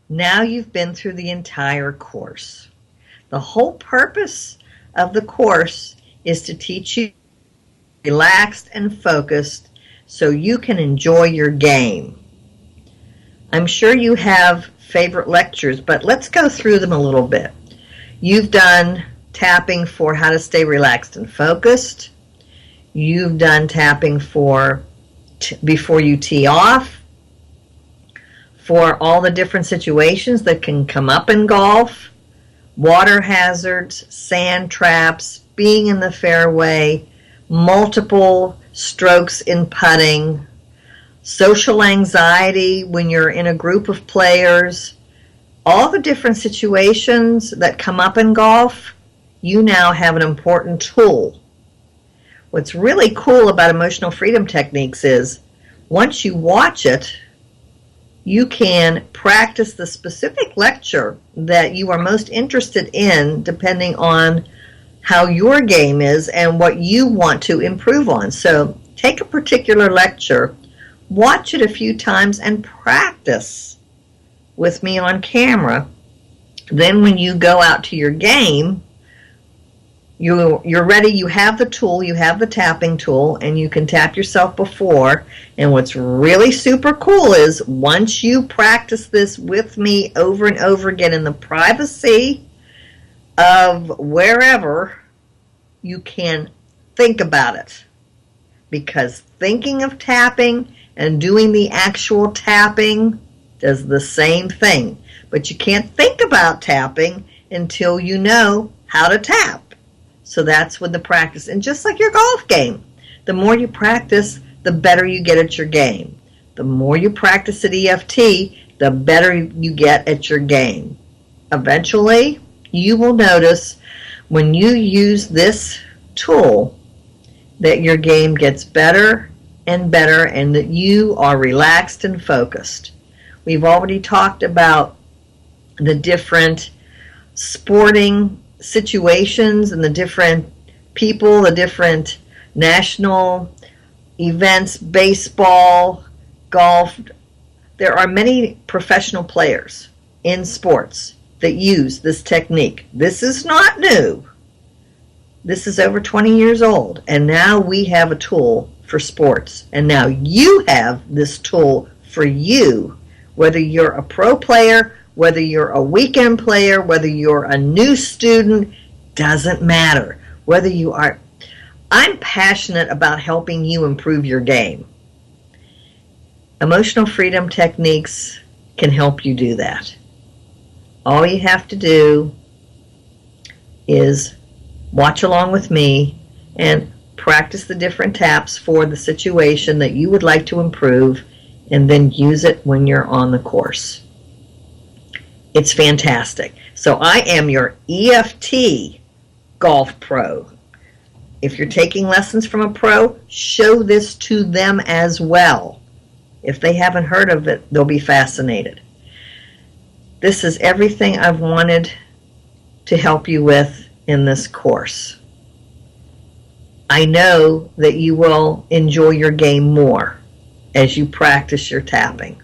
Now you've been through the entire course. The whole purpose of the course is to teach you relaxed and focused so you can enjoy your game. I'm sure you have favorite lectures, but let's go through them a little bit. You've done tapping for how to stay relaxed and focused. You've done tapping for before you tee off, for all the different situations that can come up in golf, water hazards, sand traps, being in the fairway, multiple strokes in putting, social anxiety when you're in a group of players, all the different situations that come up in golf. You now have an important tool. What's really cool about emotional freedom techniques is once you watch it, you can practice the specific lecture that you are most interested in depending on how your game is and what you want to improve on. So take a particular lecture, watch it a few times, and practice with me on camera. Then when you go out to your game, you're ready, you have the tool, you have the tapping tool, and you can tap yourself before. And what's really super cool is once you practice this with me over and over again in the privacy of wherever, you can think about it. Because thinking of tapping and doing the actual tapping does the same thing. But you can't think about tapping until you know how to tap. So that's when the practice, and just like your golf game, the more you practice, the better you get at your game. The more you practice at EFT, the better you get at your game. Eventually, you will notice when you use this tool that your game gets better and better and that you are relaxed and focused. We've already talked about the different sporting situations and the different people, the different national events, baseball, golf. There are many professional players in sports that use this technique. This is not new. This is over 20 years old, and now we have a tool for sports. And now you have this tool for you, whether you're a pro player, whether you're a weekend player, whether you're a new student, doesn't matter. Whether you are, I'm passionate about helping you improve your game. Emotional freedom techniques can help you do that. All you have to do is watch along with me and practice the different taps for the situation that you would like to improve, and then use it when you're on the course. It's fantastic. So I am your EFT golf pro. If you're taking lessons from a pro, show this to them as well. If they haven't heard of it, they'll be fascinated. This is everything I've wanted to help you with in this course. I know that you will enjoy your game more as you practice your tapping.